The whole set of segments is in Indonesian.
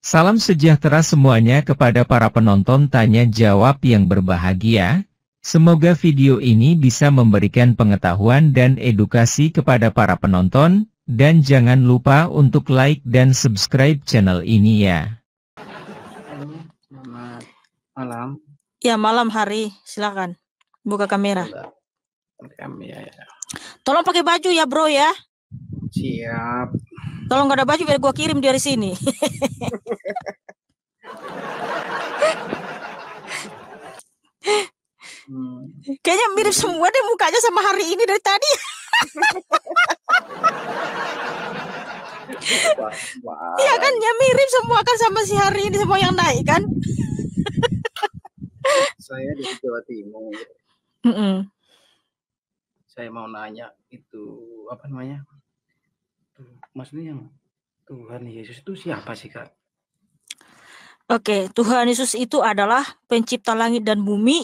Salam sejahtera semuanya kepada para penonton tanya jawab yang berbahagia. Semoga video ini bisa memberikan pengetahuan dan edukasi kepada para penonton, dan jangan lupa untuk like dan subscribe channel ini ya. Selamat malam. Ya, malam hari. Silakan buka kamera. Ya. Tolong pakai baju ya, bro ya. Siap. Kalau nggak ada baju biar gua kirim dari sini. Kayaknya mirip semua deh mukanya sama hari ini dari tadi. Iya kan, ya mirip semua kan sama si hari ini, semua yang naik kan. Saya di Jawa Timur. Saya mau nanya itu apa namanya? Maksudnya yang Tuhan Yesus itu siapa sih, Kak? Oke, Tuhan Yesus itu adalah pencipta langit dan bumi.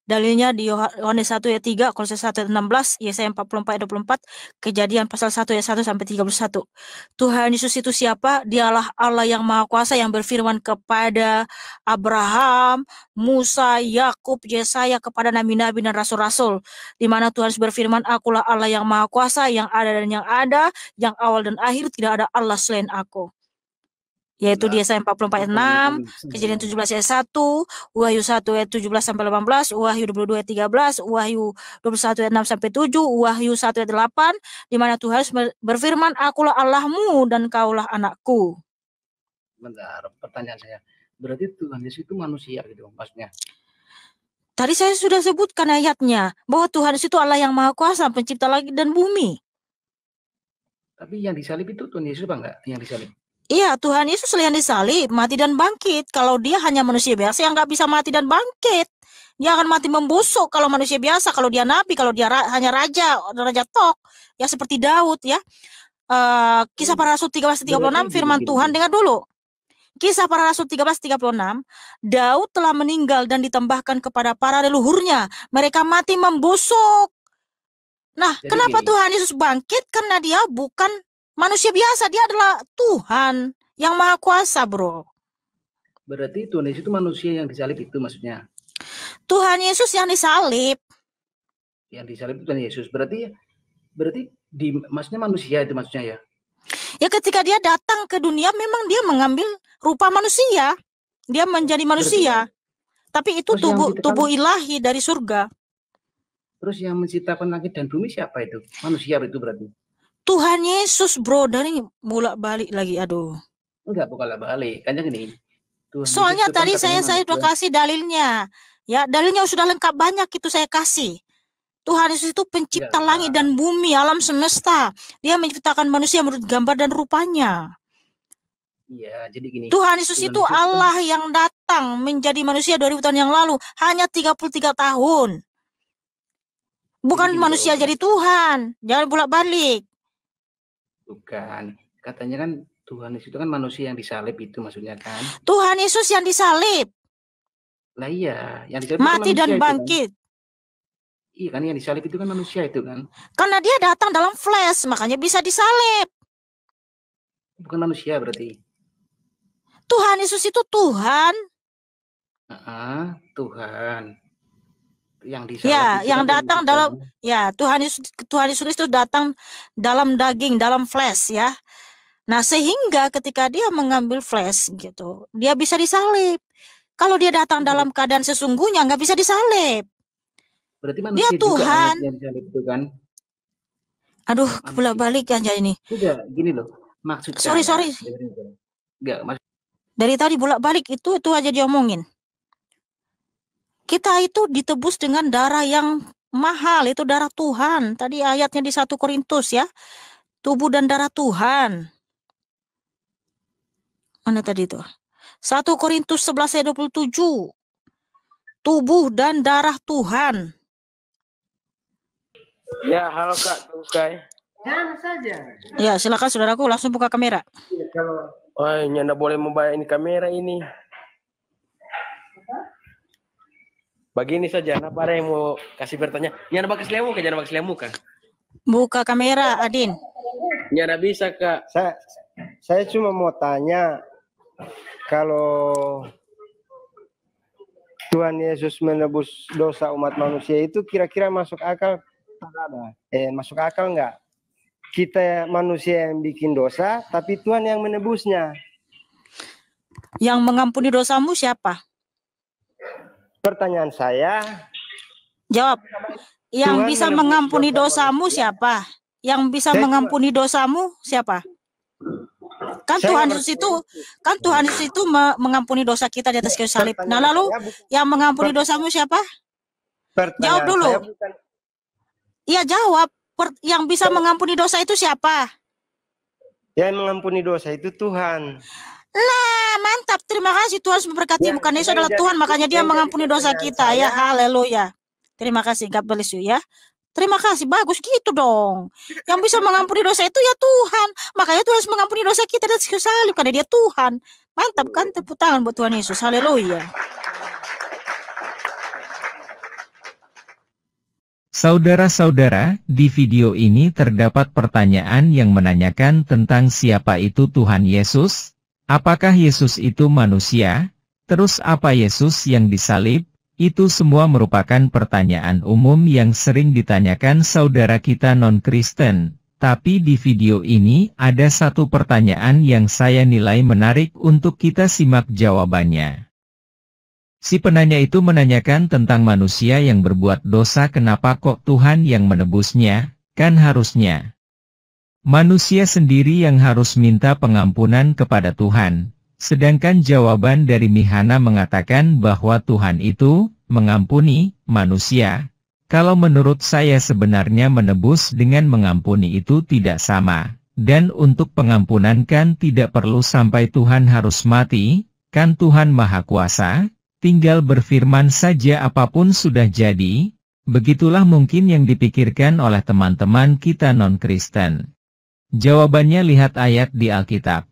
Dalilnya di Yohanes 1 ayat 3, Kolose 1 ayat 16, Yesaya 44 ayat 24, Kejadian pasal 1 ayat 1 sampai 31. Tuhan Yesus itu siapa? Dialah Allah yang Maha Kuasa yang berfirman kepada Abraham, Musa, Yakub, Yesaya, kepada nabi-nabi dan rasul-rasul. Di mana Tuhan berfirman, Akulah Allah yang Maha Kuasa, yang ada dan yang ada, yang awal dan akhir, tidak ada Allah selain Aku. Yaitu di Yesaya 44 ayat 6, Kejadian 17 ayat 1, Wahyu 1 ayat 17 sampai 18, Wahyu 22 ayat 13, Wahyu 21 ayat 6 sampai 7, Wahyu 1 ayat 8, di mana Tuhan berfirman, Akulah Allahmu dan kaulah anakku. Bentar, pertanyaan saya. Berarti Tuhan Yesus itu manusia gitu maksudnya? Tadi saya sudah sebutkan ayatnya, bahwa Tuhan Yesus itu Allah yang Maha Kuasa, pencipta langit dan bumi. Tapi yang disalib itu Tuhan Yesus apa enggak? Yang disalib? Iya, Tuhan Yesus yang disalib, mati dan bangkit. Kalau dia hanya manusia biasa yang nggak bisa mati dan bangkit. Dia akan mati membusuk kalau manusia biasa. Kalau dia nabi, kalau dia hanya raja tok, ya seperti Daud ya. Kisah para Rasul 13:36, firman Tuhan, dengar dulu. Kisah para Rasul 13:36, Daud telah meninggal dan ditambahkan kepada para leluhurnya. Mereka mati membusuk. Nah, jadi kenapa Tuhan Yesus bangkit? Karena dia bukan manusia biasa, dia adalah Tuhan yang Maha Kuasa, bro. Berarti Tuhan Yesus itu manusia yang disalib itu maksudnya? Tuhan Yesus yang disalib. Yang disalib itu Tuhan Yesus. Berarti maksudnya manusia itu maksudnya ya? Ya, ketika dia datang ke dunia memang dia mengambil rupa manusia. Dia menjadi manusia. Tapi itu tubuh ilahi dari surga. Terus yang menciptakan langit dan bumi siapa itu? Manusia itu berarti? Tuhan Yesus, bro. Dari bolak-balik lagi, aduh. Enggak, bukan balik. Kan gini. Soalnya tadi saya sudah kasih dalilnya. Ya, dalilnya sudah lengkap, banyak itu saya kasih. Tuhan Yesus itu pencipta langit dan bumi, alam semesta. Dia menciptakan manusia menurut gambar dan rupanya. Iya, jadi gini. Tuhan Yesus itu Allah yang datang menjadi manusia 2000 tahun yang lalu, hanya 33 tahun. Bukan manusia jadi Tuhan. Jangan bolak-balik. Bukan. Katanya kan Tuhan Yesus itu kan manusia yang disalib itu maksudnya kan. Tuhan Yesus yang disalib. Lah iya, yang disalib mati dan bangkit. Kan? Iya kan, yang disalib itu kan manusia itu kan. Karena dia datang dalam flesh, makanya bisa disalib. Bukan manusia berarti. Tuhan Yesus itu Tuhan. Tuhan. Yang disalib ya, yang datang dalam ya, Tuhan Yesus itu datang dalam daging, dalam flesh ya. Nah, sehingga ketika dia mengambil flesh gitu, dia bisa disalib. Kalau dia datang dalam keadaan sesungguhnya nggak bisa disalib. Berarti manusia dia Tuhan juga yang disalib itu kan. Aduh, bolak-balik aja ini. Udah, gini loh. Maksudnya Sorry. Enggak, dari tadi bolak-balik itu aja diomongin. Kita itu ditebus dengan darah yang mahal, itu darah Tuhan. Tadi ayatnya di 1 Korintus ya. Tubuh dan darah Tuhan. Mana tadi itu? 1 Korintus 11 ayat 27. Tubuh dan darah Tuhan. Ya, halo Kak Tukai. Jangan saja. Ya, silakan saudaraku, langsung buka kamera. Oh, nyanda boleh membayar ini kamera ini. Begini saja, apa ada yang mau kasih bertanya? Nyanda pakai selemu kan? Buka kamera, Adin. Nyanda bisa, Kak. Saya cuma mau tanya, kalau Tuhan Yesus menebus dosa umat manusia itu kira-kira masuk akal? Masuk akal nggak? Kita manusia yang bikin dosa, tapi Tuhan yang menebusnya. Yang mengampuni dosamu siapa? Pertanyaan saya. Jawab. Yang Tuhan bisa menebus mengampuni dosa dosamu manusia. siapa? Yang bisa Saya mengampuni dosamu siapa? Kan Saya Tuhan nggak Yesus itu, kan Tuhan Yesus itu mengampuni dosa kita di atas kayu salib. Nah, Pertanyaan lalu saya bukan- yang mengampuni dosamu siapa? Jawab pertanyaan dulu. saya bukan Iya, jawab. Yang bisa mengampuni dosa itu siapa? yang mengampuni dosa itu Tuhan. Nah, mantap. Terima kasih, Tuhan memberkatimu. Karena Yesus adalah Tuhan, makanya dia mengampuni dosa kita. Ya, haleluya. Terima kasih, God bless you ya. Terima kasih, bagus gitu dong. Yang bisa mengampuni dosa itu ya Tuhan. Makanya Tuhan harus mengampuni dosa kita dan salib karena dia Tuhan. Mantap kan, tepuk tangan buat Tuhan Yesus. Haleluya. Saudara-saudara, di video ini terdapat pertanyaan yang menanyakan tentang siapa itu Tuhan Yesus, apakah Yesus itu manusia, terus apa Yesus yang disalib, itu semua merupakan pertanyaan umum yang sering ditanyakan saudara kita non-Kristen. Tapi di video ini ada satu pertanyaan yang saya nilai menarik untuk kita simak jawabannya. Si penanya itu menanyakan tentang manusia yang berbuat dosa, kenapa kok Tuhan yang menebusnya, kan harusnya manusia sendiri yang harus minta pengampunan kepada Tuhan. Sedangkan jawaban dari Mihana mengatakan bahwa Tuhan itu mengampuni manusia. Kalau menurut saya sebenarnya menebus dengan mengampuni itu tidak sama. Dan untuk pengampunan kan tidak perlu sampai Tuhan harus mati, kan Tuhan Maha Kuasa. Tinggal berfirman saja apapun sudah jadi. Begitulah mungkin yang dipikirkan oleh teman-teman kita non-Kristen. Jawabannya lihat ayat di Alkitab.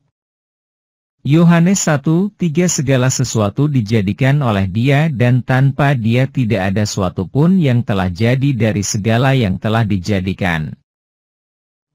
Yohanes 1:3 segala sesuatu dijadikan oleh Dia dan tanpa Dia tidak ada suatu pun yang telah jadi dari segala yang telah dijadikan.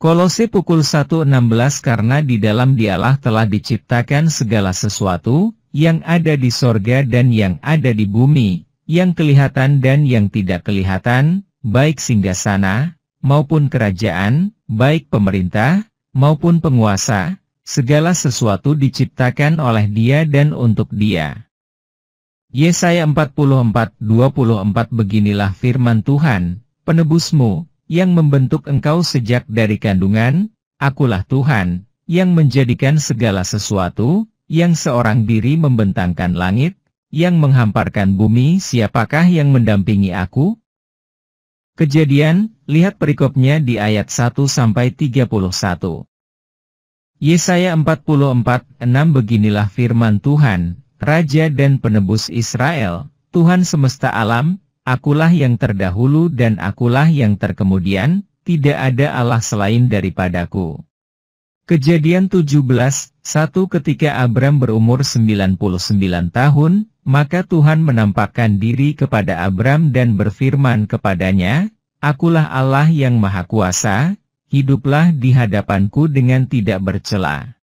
Kolose pukul 1:16 karena di dalam Dialah telah diciptakan segala sesuatu, yang ada di sorga dan yang ada di bumi, yang kelihatan dan yang tidak kelihatan, baik singgasana, maupun kerajaan, baik pemerintah, maupun penguasa, segala sesuatu diciptakan oleh Dia dan untuk Dia. Yesaya 44:24 beginilah firman Tuhan, penebusmu, yang membentuk engkau sejak dari kandungan, akulah Tuhan, yang menjadikan segala sesuatu, yang seorang diri membentangkan langit, yang menghamparkan bumi, siapakah yang mendampingi aku? Kejadian, lihat perikopnya di ayat 1-31. Yesaya 44:6 beginilah firman Tuhan, Raja dan Penebus Israel, Tuhan semesta alam, akulah yang terdahulu dan akulah yang terkemudian, tidak ada Allah selain daripadaku. Kejadian 17:1 ketika Abram berumur 99 tahun, maka Tuhan menampakkan diri kepada Abram dan berfirman kepadanya, Akulah Allah yang Maha Kuasa, hiduplah di hadapanku dengan tidak bercela.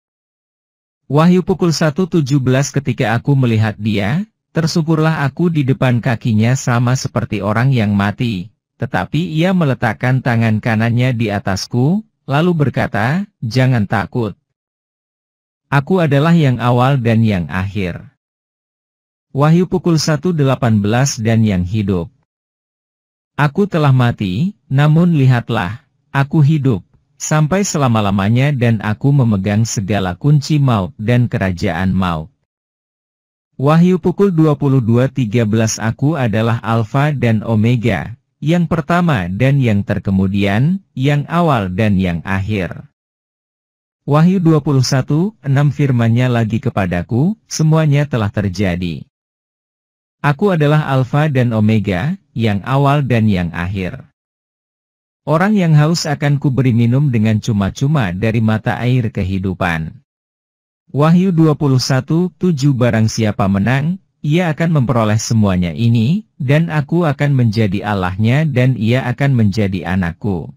Wahyu pukul 1:17 ketika aku melihat Dia, tersukurlah aku di depan kakinya sama seperti orang yang mati, tetapi Ia meletakkan tangan kanannya di atasku, lalu berkata, jangan takut. Aku adalah yang awal dan yang akhir. Wahyu pukul 1:18 dan yang hidup. Aku telah mati, namun lihatlah, aku hidup, sampai selama-lamanya dan aku memegang segala kunci maut dan kerajaan maut. Wahyu pukul 22:13 Aku adalah Alfa dan Omega, yang pertama dan yang terkemudian, yang awal dan yang akhir. Wahyu 21:6 firman-Nya lagi kepadaku, semuanya telah terjadi. Aku adalah Alfa dan Omega, yang awal dan yang akhir. Orang yang haus akan kuberi minum dengan cuma-cuma dari mata air kehidupan. Wahyu 21:7 Barang siapa menang, ia akan memperoleh semuanya ini, dan aku akan menjadi Allahnya dan ia akan menjadi anakku.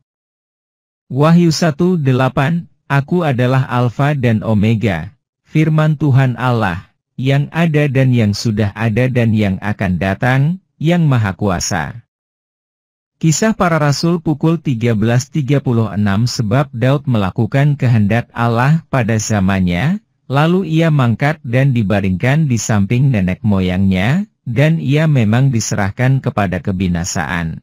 Wahyu 1:8 Aku adalah Alfa dan Omega, firman Tuhan Allah, yang ada dan yang sudah ada dan yang akan datang, yang Maha Kuasa. Kisah Para Rasul pukul 13.36 sebab Daud melakukan kehendak Allah pada zamannya, lalu ia mangkat dan dibaringkan di samping nenek moyangnya, dan ia memang diserahkan kepada kebinasaan.